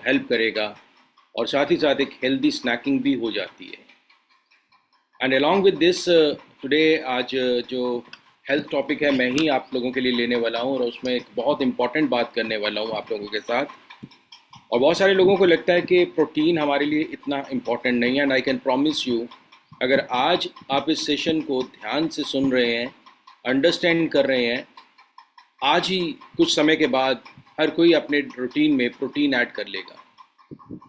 Help करेगा और साथ ही साथ एक हेल्दी स्नैकिंग भी हो जाती है। And along with this today आज जो हेल्थ टॉपिक है मैं ही आप लोगों के लिए लेने वाला हूँ, और उसमें एक बहुत इंपॉर्टेंट बात करने वाला हूँ आप लोगों के साथ। और बहुत सारे लोगों को लगता है कि प्रोटीन हमारे लिए इतना इम्पॉर्टेंट नहीं है, and I can promise you, अगर आज आप इस सेशन को ध्यान से सुन रहे हैं, अंडरस्टैंड कर रहे हैं, आज ही कुछ समय के बाद हर कोई अपने रूटीन में प्रोटीन ऐड कर लेगा।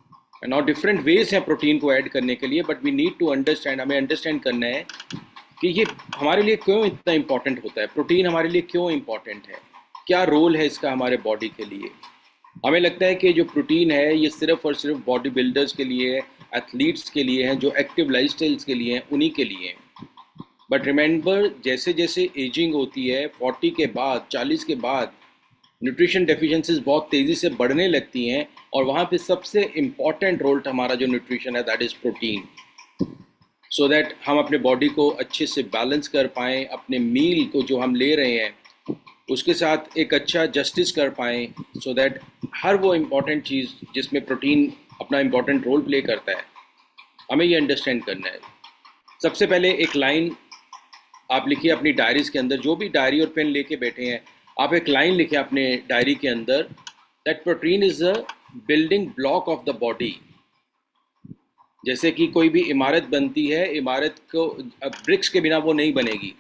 नॉट डिफरेंट वेज हैं प्रोटीन को ऐड करने के लिए, but we need to understand, हमें अंडरस्टैंड करना है कि ये हमारे लिए क्यों इतना इम्पॉर्टेंट होता है, प्रोटीन हमारे लिए क्यों इम्पॉर्टेंट है, क्या रोल है इसका हमारे बॉडी के लिए। हमें लगता है कि जो प्रोटीन है ये सिर्फ और सिर्फ बॉडी बिल्डर्स के लिए, एथलीट्स के लिए हैं, जो एक्टिव लाइफस्टाइल्स के लिए हैं, उन्हीं के लिए हैं। बट रिमेंबर, जैसे जैसे एजिंग होती है, 40 के बाद, 40 के बाद न्यूट्रिशन डेफिशिएंसीज बहुत तेज़ी से बढ़ने लगती हैं, और वहाँ पे सबसे इम्पॉर्टेंट रोल हमारा जो न्यूट्रिशन है that is protein, so that हम अपने बॉडी को अच्छे से बैलेंस कर पाएँ, अपने मील को जो हम ले रहे हैं उसके साथ एक अच्छा जस्टिस कर पाएँ, सो दैट हर वो इम्पॉर्टेंट चीज़ जिसमें प्रोटीन अपना इम्पॉर्टेंट रोल प्ले करता है, हमें ये अंडरस्टैंड करना है। सबसे पहले एक लाइन आप लिखिए अपनी डायरीज़ के अंदर, जो भी डायरी और पेन लेके बैठे हैं, आप एक लाइन लिखिए अपने डायरी के अंदर, that protein is a building block of the body. जैसे कि कोई भी इमारत बनती है, इमारत को ब्रिक्स के बिना वो नहीं बनेगी।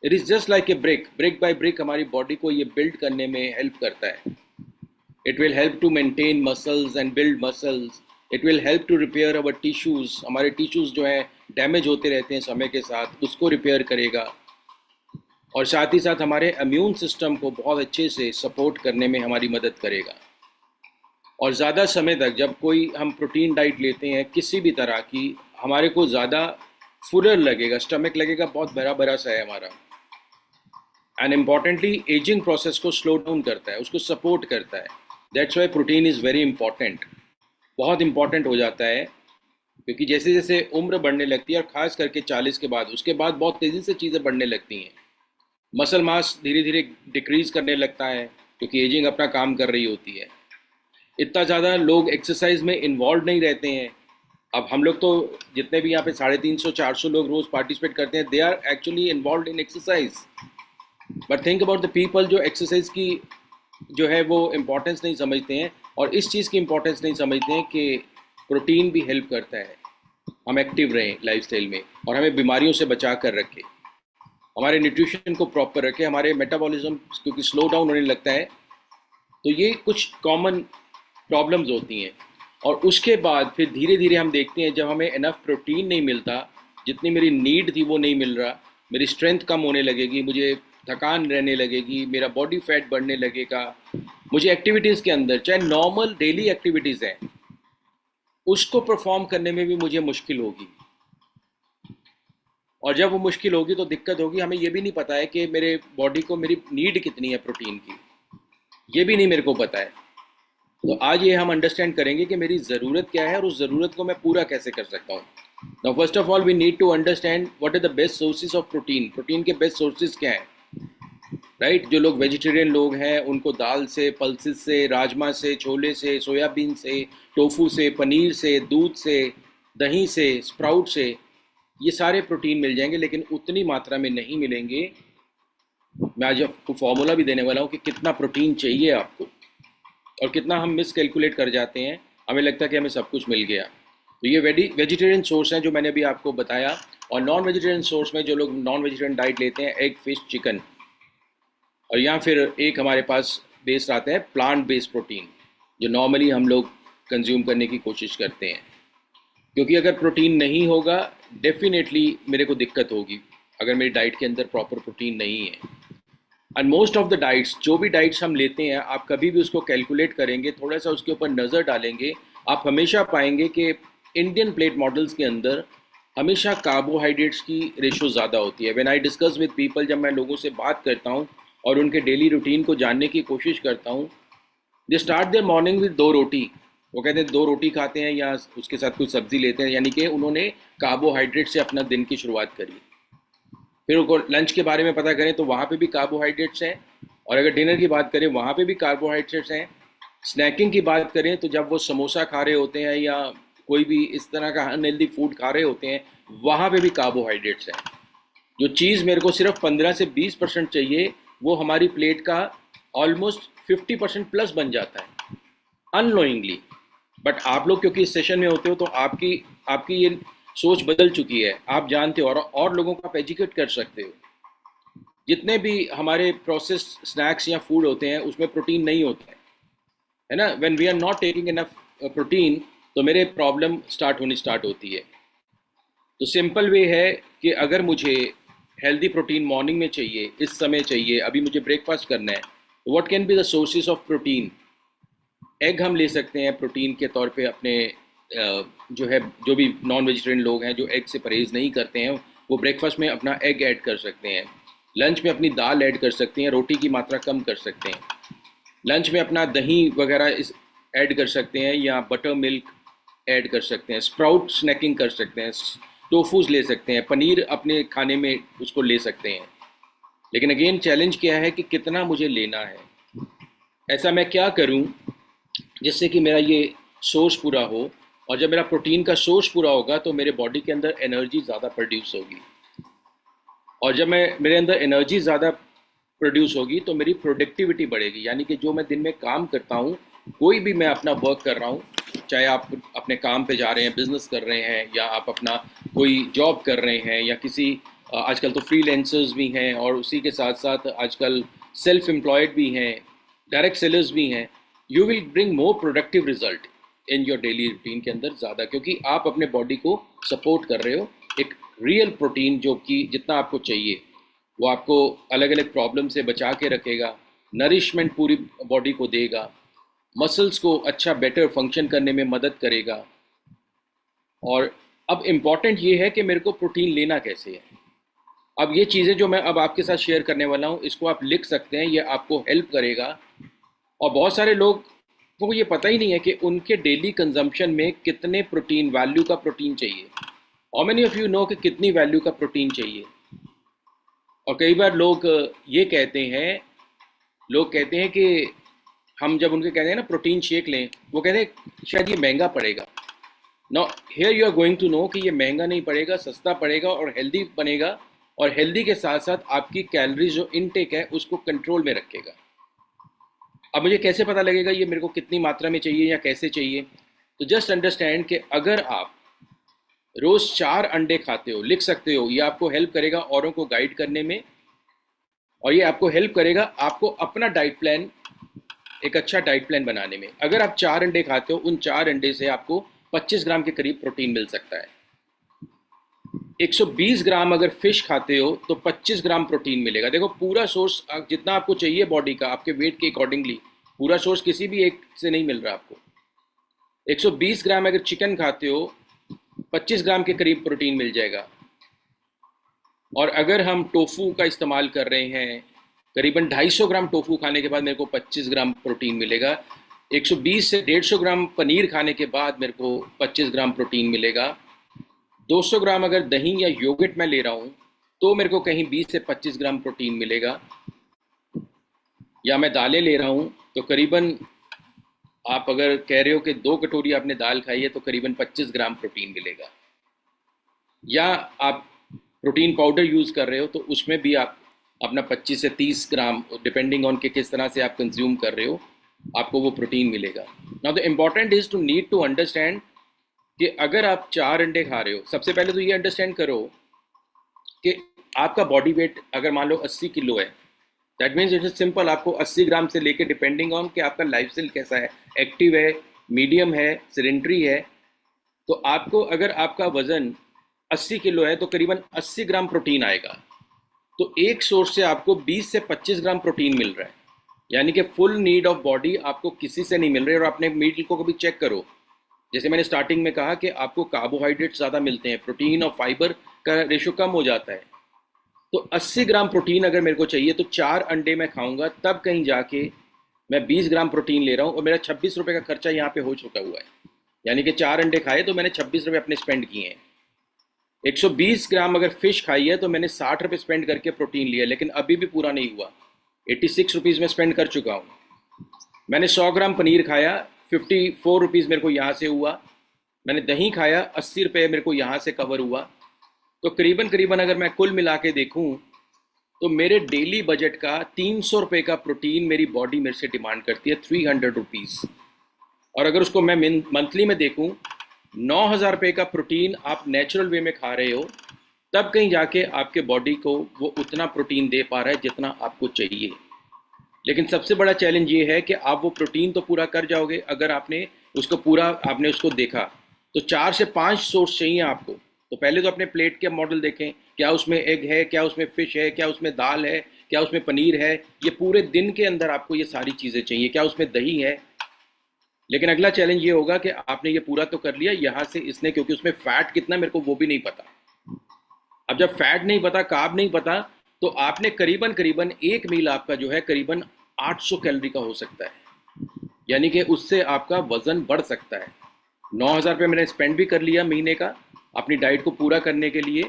It is just like a brick, brick by brick हमारी बॉडी को ये बिल्ड करने में हेल्प करता है। It will help to maintain muscles and build muscles, it will help to repair our tissues, हमारे टिश्यूज़ जो हैं डैमेज होते रहते हैं समय के साथ, उसको रिपेयर करेगा, और साथ ही साथ हमारे इम्यून सिस्टम को बहुत अच्छे से सपोर्ट करने में हमारी मदद करेगा। और ज़्यादा समय तक जब कोई हम प्रोटीन डाइट लेते हैं किसी भी तरह की, हमारे को ज़्यादा फुलर लगेगा, स्टमक लगेगा बहुत भरा भरा सा है हमारा। एंड इम्पॉर्टेंटली एजिंग प्रोसेस को स्लो डाउन करता है, उसको सपोर्ट करता है। That's why protein is very important, बहुत इंपॉर्टेंट हो जाता है, क्योंकि जैसे जैसे उम्र बढ़ने लगती है, और ख़ास करके 40 के बाद, उसके बाद बहुत तेज़ी से चीज़ें बढ़ने लगती हैं। मसल मास धीरे धीरे डिक्रीज़ करने लगता है, क्योंकि एजिंग अपना काम कर रही होती है। इतना ज़्यादा लोग एक्सरसाइज में इन्वॉल्व नहीं रहते हैं। अब हम लोग तो जितने भी यहाँ पे 350-400 लोग रोज़ पार्टिसिपेट करते हैं, they are actually involve in exercise. But think about the people जो एक्सरसाइज की जो है वो इम्पोर्टेंस नहीं समझते हैं, और इस चीज़ की इम्पोर्टेंस नहीं समझते हैं कि प्रोटीन भी हेल्प करता है हम एक्टिव रहें लाइफस्टाइल में, और हमें बीमारियों से बचा कर रखे, हमारे न्यूट्रिशन को प्रॉपर रखे, हमारे मेटाबॉलिज्म क्योंकि स्लो डाउन होने लगता है। तो ये कुछ कॉमन प्रॉब्लम्स होती हैं। और उसके बाद फिर धीरे धीरे हम देखते हैं, जब हमें इनफ प्रोटीन नहीं मिलता, जितनी मेरी नीड थी वो नहीं मिल रहा, मेरी स्ट्रेंथ कम होने लगेगी, मुझे थकान रहने लगेगी, मेरा बॉडी फैट बढ़ने लगेगा, मुझे एक्टिविटीज़ के अंदर, चाहे नॉर्मल डेली एक्टिविटीज़ हैं, उसको परफॉर्म करने में भी मुझे मुश्किल होगी। और जब वो मुश्किल होगी तो दिक्कत होगी, हमें ये भी नहीं पता है कि मेरे बॉडी को मेरी नीड कितनी है प्रोटीन की, ये भी नहीं मेरे को पता है। तो आज ये हम अंडरस्टैंड करेंगे कि मेरी ज़रूरत क्या है और उस ज़रूरत को मैं पूरा कैसे कर सकता हूँ। Now first of all we need to understand what are the best sources of protein. Protein के बेस्ट सोर्सेज क्या हैं, राइट? जो लोग वेजिटेरियन लोग हैं उनको दाल से, पल्सेस से, राजमा से, छोले से, सोयाबीन से, टोफू से, पनीर से, दूध से, दही से, स्प्राउट से, ये सारे प्रोटीन मिल जाएंगे, लेकिन उतनी मात्रा में नहीं मिलेंगे। मैं आज आपको फॉर्मूला भी देने वाला हूँ कि कितना प्रोटीन चाहिए आपको, और कितना हम मिस कैलकुलेट कर जाते हैं, हमें लगता है कि हमें सब कुछ मिल गया। तो ये वेजिटेरियन सोर्स हैं जो मैंने अभी आपको बताया। और नॉन वेजिटेरियन सोर्स में जो लोग नॉन वेजिटेरियन डाइट लेते हैं, एग, फिश, चिकन, और या फिर एक हमारे पास बेस्ड आता है प्लांट बेस्ड प्रोटीन, जो नॉर्मली हम लोग कंज्यूम करने की कोशिश करते हैं। क्योंकि अगर प्रोटीन नहीं होगा, डेफिनेटली मेरे को दिक्कत होगी अगर मेरी डाइट के अंदर प्रॉपर प्रोटीन नहीं है। And most of the diets, जो भी डाइट्स हम लेते हैं, आप कभी भी उसको कैलकुलेट करेंगे, थोड़ा सा उसके ऊपर नज़र डालेंगे, आप हमेशा पाएंगे कि इंडियन प्लेट मॉडल्स के अंदर हमेशा कार्बोहाइड्रेट्स की रेशो ज़्यादा होती है। When I discuss with people, जब मैं लोगों से बात करता हूँ और उनके डेली रूटीन को जानने की कोशिश करता हूँ, they start their morning with 2 roti. वो कहते हैं 2 रोटी खाते हैं या उसके साथ कुछ सब्ज़ी लेते हैं, यानी कि उन्होंने कार्बोहाइड्रेट से अपना दिन की शुरुआत करी। फिर उनको लंच के बारे में पता करें तो वहाँ पे भी कार्बोहाइड्रेट्स हैं, और अगर डिनर की बात करें वहाँ पे भी कार्बोहाइड्रेट्स हैं। स्नैकिंग की बात करें तो जब वो समोसा खा रहे होते हैं या कोई भी इस तरह का अनहेल्दी फूड खा रहे होते हैं, वहाँ पे भी कार्बोहाइड्रेट्स हैं। जो चीज़ मेरे को सिर्फ 15 से 20% चाहिए, वो हमारी प्लेट का ऑलमोस्ट 50% प्लस बन जाता है अननोइंगली। बट आप लोग क्योंकि इस सेशन में होते हो तो आपकी आपकी ये सोच बदल चुकी है, आप जानते हो और लोगों को आप एजुकेट कर सकते हो। जितने भी हमारे प्रोसेस्ड स्नैक्स या फूड होते हैं उसमें प्रोटीन नहीं होता है ना। When we are not taking enough protein, तो मेरे प्रॉब्लम स्टार्ट होती है। तो सिंपल वे है कि अगर मुझे हेल्दी प्रोटीन मॉर्निंग में चाहिए, इस समय चाहिए, अभी मुझे ब्रेकफास्ट करना है, तो what can be the sources of protein. Egg हम ले सकते हैं प्रोटीन के तौर पे अपने जो है, जो भी नॉन वेजिटेरियन लोग हैं जो एग से परहेज़ नहीं करते हैं, वो ब्रेकफास्ट में अपना एग ऐड कर सकते हैं। लंच में अपनी दाल ऐड कर सकते हैं, रोटी की मात्रा कम कर सकते हैं। लंच में अपना दही वगैरह इस ऐड कर सकते हैं या बटर मिल्क ऐड कर सकते हैं। स्प्राउट स्नैकिंग कर सकते हैं, टोफूज ले सकते हैं, पनीर अपने खाने में उसको ले सकते हैं। लेकिन अगेन चैलेंज क्या है कि कितना मुझे लेना है, ऐसा मैं क्या करूं जिससे कि मेरा ये सोर्स पूरा हो। और जब मेरा प्रोटीन का सोर्स पूरा होगा तो मेरे बॉडी के अंदर एनर्जी ज़्यादा प्रोड्यूस होगी, और जब मैं मेरे अंदर एनर्जी ज़्यादा प्रोड्यूस होगी तो मेरी प्रोडक्टिविटी बढ़ेगी। यानी कि जो मैं दिन में काम करता हूँ, कोई भी मैं अपना वर्क कर रहा हूँ, चाहे आप अपने काम पे जा रहे हैं, बिजनेस कर रहे हैं, या आप अपना कोई जॉब कर रहे हैं, या किसी आजकल तो फ्रीलांसर्स भी हैं और उसी के साथ साथ आजकल सेल्फ एम्प्लॉयड भी हैं, डायरेक्ट सेलर्स भी हैं। You will bring more productive result in your daily routine के अंदर ज़्यादा, क्योंकि आप अपने बॉडी को सपोर्ट कर रहे हो। एक रियल प्रोटीन जो कि जितना आपको चाहिए, वो आपको अलग अलग प्रॉब्लम से बचा के रखेगा, नरिशमेंट पूरी बॉडी को देगा, मसल्स को अच्छा बेटर फंक्शन करने में मदद करेगा। और अब इम्पॉर्टेंट ये है कि मेरे को प्रोटीन लेना कैसे है। अब ये चीज़ें जो मैं अब आपके साथ शेयर करने वाला हूँ, इसको आप लिख सकते हैं, ये आपको हेल्प करेगा। और बहुत सारे लोग को ये पता ही नहीं है कि उनके डेली कंजम्पशन में कितने प्रोटीन वैल्यू का प्रोटीन चाहिए। How many of you know कि कितनी वैल्यू का प्रोटीन चाहिए। और कई बार लोग कहते हैं कि हम जब उनके कहते हैं ना प्रोटीन शेक लें, वो कहते हैं शायद ये महंगा पड़ेगा। No, here you are going to know कि ये महंगा नहीं पड़ेगा, सस्ता पड़ेगा और हेल्दी बनेगा। और हेल्दी के साथ साथ आपकी कैलोरीज जो इनटेक है उसको कंट्रोल में रखेगा। अब मुझे कैसे पता लगेगा ये मेरे को कितनी मात्रा में चाहिए या कैसे चाहिए। तो जस्ट अंडरस्टैंड कि अगर आप रोज़ 4 अंडे खाते हो, लिख सकते हो, ये आपको हेल्प करेगा औरों को गाइड करने में। और ये आपको हेल्प करेगा आपको अपना डाइट प्लान, एक अच्छा डाइट प्लान बनाने में। अगर आप 4 अंडे खाते हो, उन 4 अंडे से आपको 25 ग्राम के करीब प्रोटीन मिल सकता है। 120 ग्राम अगर फिश खाते हो तो 25 ग्राम प्रोटीन मिलेगा। देखो, पूरा सोर्स जितना आपको चाहिए बॉडी का, आपके वेट के अकॉर्डिंगली, पूरा सोर्स किसी भी एक से नहीं मिल रहा आपको। 120 ग्राम अगर चिकन खाते हो, 25 ग्राम के करीब प्रोटीन मिल जाएगा। और अगर हम टोफू का इस्तेमाल कर रहे हैं, करीबन 250 ग्राम टोफू खाने के बाद मेरे को 25 ग्राम प्रोटीन मिलेगा। 120 से 150 ग्राम पनीर खाने के बाद मेरे को 25 ग्राम प्रोटीन मिलेगा। 200 ग्राम अगर दही या योगर्ट मैं ले रहा हूँ तो मेरे को कहीं 20 से 25 ग्राम प्रोटीन मिलेगा। या मैं दालें ले रहा हूँ तो करीबन, आप अगर कह रहे हो कि 2 कटोरी आपने दाल खाई है तो करीबन 25 ग्राम प्रोटीन मिलेगा। या आप प्रोटीन पाउडर यूज़ कर रहे हो तो उसमें भी आप अपना 25 से 30 ग्राम, डिपेंडिंग ऑन के किस तरह से आप कंज्यूम कर रहे हो, आपको वो प्रोटीन मिलेगा। Now the important is to need to understand कि अगर आप 4 अंडे खा रहे हो, सबसे पहले तो ये अंडरस्टैंड करो कि आपका बॉडी वेट अगर मान लो 80 किलो है, that means it is simple, आपको 80 ग्राम से लेके, डिपेंडिंग ऑन कि आपका लाइफस्टाइल कैसा है, एक्टिव है, मीडियम है, सेडेंट्री है, तो आपको अगर आपका वज़न 80 किलो है तो करीबन 80 ग्राम प्रोटीन आएगा। तो एक सोर्स से आपको 20 से 25 ग्राम प्रोटीन मिल रहा है। यानी कि फुल नीड ऑफ बॉडी आपको किसी से नहीं मिल रही। और अपने मील को कभी चेक करो, जैसे मैंने स्टार्टिंग में कहा कि आपको कार्बोहाइड्रेट ज़्यादा मिलते हैं, प्रोटीन और फाइबर का रेशो कम हो जाता है। तो 80 ग्राम प्रोटीन अगर मेरे को चाहिए तो 4 अंडे मैं खाऊंगा, तब कहीं जाके मैं 20 ग्राम प्रोटीन ले रहा हूँ और मेरा 26 रुपये का खर्चा यहाँ पे हो चुका हुआ है। यानी कि 4 अंडे खाए तो मैंने 26 रुपये अपने स्पेंड किए हैं। 120 ग्राम अगर फिश खाई है तो मैंने 60 रुपये स्पेंड करके प्रोटीन लिया, लेकिन अभी भी पूरा नहीं हुआ। 86 रुपीज़ में स्पेंड कर चुका हूँ। मैंने 100 ग्राम पनीर खाया, 54 रुपीज़ मेरे को यहाँ से हुआ। मैंने दही खाया, 80 रुपये मेरे को यहाँ से कवर हुआ। तो करीबन करीबन अगर मैं कुल मिला के देखूँ तो मेरे डेली बजट का 300 रुपये का प्रोटीन मेरी बॉडी मेरे से डिमांड करती है, 300 रुपीज़। और अगर उसको मैं मंथली में देखूँ, 9,000 रुपये का प्रोटीन आप नेचुरल वे में खा रहे हो, तब कहीं जाके आपके बॉडी को वो उतना प्रोटीन दे पा रहा है जितना आपको चाहिए। लेकिन सबसे बड़ा चैलेंज ये है कि आप वो प्रोटीन तो पूरा कर जाओगे, अगर आपने उसको देखा तो 4 से 5 सोर्स चाहिए आपको। तो पहले तो अपने प्लेट के मॉडल देखें, क्या उसमें एग है, क्या उसमें फिश है, क्या उसमें दाल है, क्या उसमें पनीर है। ये पूरे दिन के अंदर आपको ये सारी चीज़ें चाहिए, क्या उसमें दही है। लेकिन अगला चैलेंज ये होगा कि आपने ये पूरा तो कर लिया यहाँ से, इसने क्योंकि उसमें फ़ैट कितना मेरे को वो भी नहीं पता। अब जब फैट नहीं पता, कार्ब नहीं पता, तो आपने करीबन करीबन एक मील आपका जो है करीबन 800 कैलोरी का हो सकता है, यानी कि उससे आपका वज़न बढ़ सकता है। 9,000 रुपये मैंने स्पेंड भी कर लिया महीने का अपनी डाइट को पूरा करने के लिए,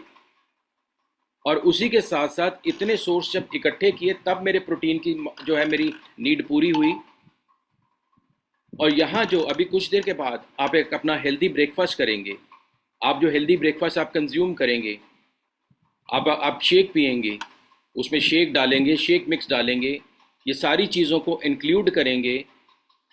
और उसी के साथ साथ इतने सोर्स जब इकट्ठे किए तब मेरे प्रोटीन की जो है मेरी नीड पूरी हुई। और यहाँ जो अभी कुछ देर के बाद आप एक अपना हेल्दी ब्रेकफास्ट करेंगे, आप जो हेल्दी ब्रेकफास्ट आप कंज्यूम करेंगे, आप शेक पियेंगे, उसमें शेक डालेंगे, शेक मिक्स डालेंगे, ये सारी चीज़ों को इंक्लूड करेंगे,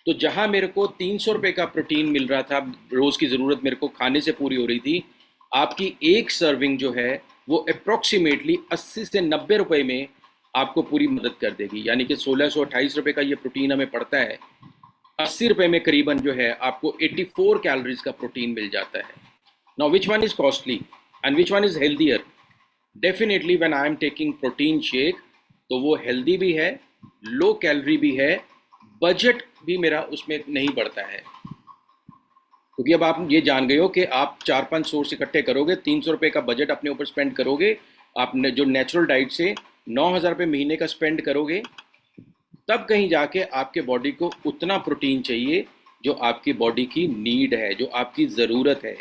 तो जहाँ मेरे को 300 रुपये का प्रोटीन मिल रहा था, रोज़ की ज़रूरत मेरे को खाने से पूरी हो रही थी, आपकी एक सर्विंग जो है वो अप्रॉक्सीमेटली 80 से 90 रुपये में आपको पूरी मदद कर देगी। यानी कि 1628 रुपये का ये प्रोटीन हमें पड़ता है, 80 रुपये में करीबन जो है आपको 84 कैलोरीज का प्रोटीन मिल जाता है। Now which one is costly and which one is healthier? Definitely when I am taking protein shake, तो वो हेल्दी भी है, लो कैलोरी भी है, बजट भी मेरा उसमें नहीं बढ़ता है। क्योंकि अब आप ये जान गए हो कि आप 4-5 सोर्स इकट्ठे करोगे, 300 रुपये का बजट अपने ऊपर स्पेंड करोगे, आपने जो नेचुरल डाइट से 9,000 रुपये महीने का स्पेंड करोगे, तब कहीं जाके आपके बॉडी को उतना प्रोटीन चाहिए जो आपकी बॉडी की नीड है, जो आपकी ज़रूरत है।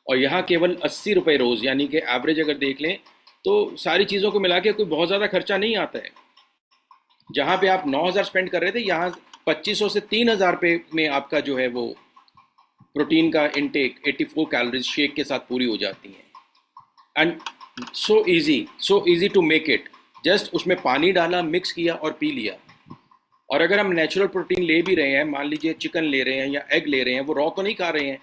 और यहाँ केवल 80 रुपये रोज़, यानी कि एवरेज अगर देख लें तो सारी चीज़ों को मिला के कोई बहुत ज़्यादा खर्चा नहीं आता है। जहाँ पे आप 9,000 स्पेंड कर रहे थे, यहाँ 2,500 से 3,000 रुपये में आपका जो है वो प्रोटीन का इनटेक 84 कैलोरीज शेक के साथ पूरी हो जाती हैं। And so easy to make it. Just उसमें पानी डाला, मिक्स किया और पी लिया। और अगर हम नेचुरल प्रोटीन ले भी रहे हैं, मान लीजिए चिकन ले रहे हैं या एग ले रहे हैं, वो रॉ तो नहीं खा रहे हैं,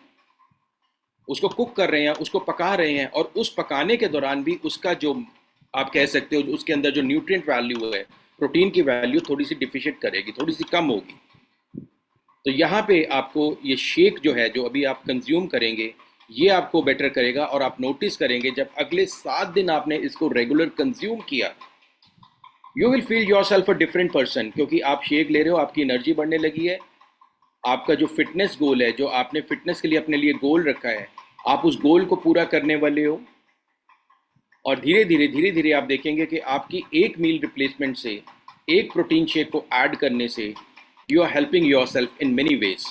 उसको कुक कर रहे हैं, उसको पका रहे हैं, और उस पकाने के दौरान भी उसका जो आप कह सकते हो उसके अंदर जो न्यूट्रिएंट वैल्यू है, प्रोटीन की वैल्यू थोड़ी सी डिफिशिएंट करेगी, थोड़ी सी कम होगी। तो यहाँ पे आपको ये शेक जो है, जो अभी आप कंज्यूम करेंगे, ये आपको बेटर करेगा। और आप नोटिस करेंगे जब अगले 7 दिन आपने इसको रेगुलर कंज्यूम किया, you will feel your self a different person. क्योंकि आप शेक ले रहे हो, आपकी एनर्जी बढ़ने लगी है, आपका जो फिटनेस गोल है, जो आपने फिटनेस के लिए अपने लिए गोल रखा है, आप उस गोल को पूरा करने वाले हो। और धीरे धीरे आप देखेंगे कि आपकी एक मील रिप्लेसमेंट से, एक प्रोटीन शेक को ऐड करने से, you are helping yourself in many ways.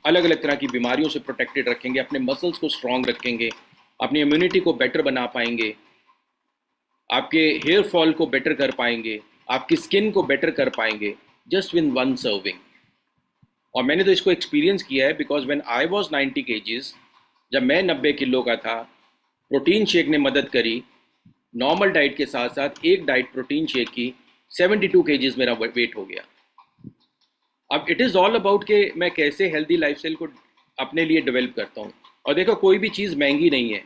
अलग अलग तरह की बीमारियों से प्रोटेक्टेड रखेंगे, अपने मसल्स को स्ट्रॉन्ग रखेंगे, अपनी इम्यूनिटी को बेटर बना पाएंगे, आपके हेयर फॉल को बेटर कर पाएंगे, आपकी स्किन को बेटर कर पाएंगे, जस्ट विन वन सर्विंग। और मैंने तो इसको एक्सपीरियंस किया है, because when I was 90 kgs, जब मैं 90 किलो का था, प्रोटीन शेक ने मदद करी। नॉर्मल डाइट के साथ साथ एक डाइट प्रोटीन शेक की, 72 kgs मेरा वेट हो गया। अब इट इज़ ऑल अबाउट कि मैं कैसे हेल्दी लाइफस्टाइल को अपने लिए डेवलप करता हूँ। और देखो, कोई भी चीज़ महंगी नहीं है,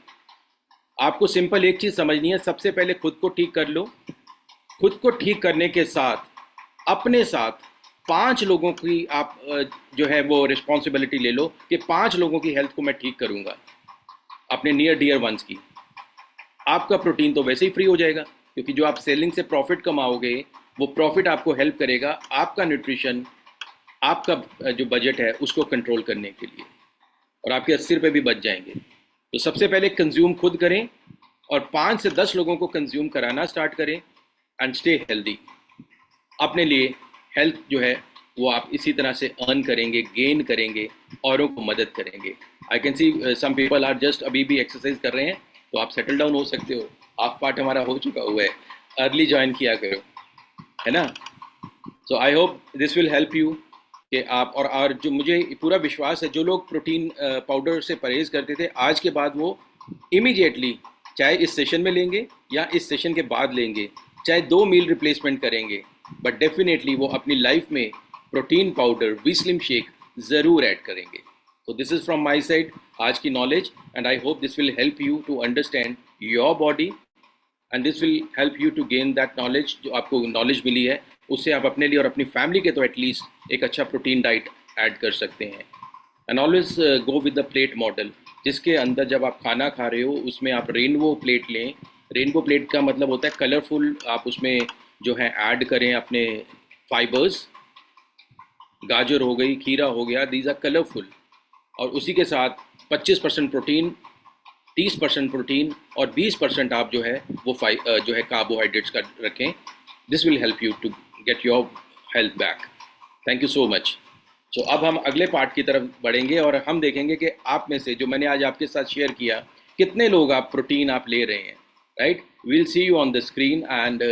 आपको सिंपल एक चीज़ समझनी है, सबसे पहले खुद को ठीक कर लो। खुद को ठीक करने के साथ अपने साथ 5 लोगों की आप जो है वो रिस्पॉन्सिबिलिटी ले लो कि 5 लोगों की हेल्थ को मैं ठीक करूँगा, अपने नियर डियर वंस की। आपका प्रोटीन तो वैसे ही फ्री हो जाएगा, क्योंकि जो आप सेलिंग से प्रॉफिट कमाओगे, वो प्रॉफिट आपको हेल्प करेगा आपका न्यूट्रिशन, आपका जो बजट है उसको कंट्रोल करने के लिए, और आपके 80 रुपये भी बच जाएंगे। तो सबसे पहले कंज्यूम खुद करें और 5 से 10 लोगों को कंज्यूम कराना स्टार्ट करें, एंड स्टे हेल्दी। अपने लिए हेल्थ जो है वो आप इसी तरह से अर्न करेंगे, गेन करेंगे, औरों को मदद करेंगे। I can see some people are just अभी भी एक्सरसाइज कर रहे हैं, तो आप सेटल डाउन हो सकते हो। हाफ पार्ट हमारा हो चुका हुआ है, अर्ली ज्वाइन किया करो, है ना। So I hope this will help you. कि आप और जो मुझे पूरा विश्वास है, जो लोग प्रोटीन पाउडर से परहेज़ करते थे, आज के बाद वो इमीडिएटली, चाहे इस सेशन में लेंगे या इस सेशन के बाद लेंगे, चाहे 2 मील रिप्लेसमेंट करेंगे, बट डेफिनेटली वो अपनी लाइफ में protein powder V slim shake ज़रूर ऐड करेंगे। तो this is from my side आज की knowledge, and I hope this will help you to understand your body, and this will help you to gain that knowledge. जो आपको knowledge मिली है उससे आप अपने लिए और अपनी फैमिली के तो एटलीस्ट एक अच्छा प्रोटीन डाइट ऐड कर सकते हैं। And always go with the plate model, जिसके अंदर जब आप खाना खा रहे हो उसमें आप रेनबो प्लेट लें। रेनबो प्लेट का मतलब होता है कलरफुल, आप उसमें जो है ऐड करें अपने फाइबर्स, गाजर हो गई, खीरा हो गया, दीज आर कलरफुल, और उसी के साथ 25% प्रोटीन, 30% प्रोटीन और 20% आप जो है वो जो है कार्बोहाइड्रेट्स का रखें। This will help you to get your health back. Thank you so much. तो अब हम अगले पार्ट की तरफ बढ़ेंगे और हम देखेंगे कि आप में से जो मैंने आज आपके साथ शेयर किया, कितने लोग आप प्रोटीन आप ले रहे हैं, right. We'll see you on the screen, and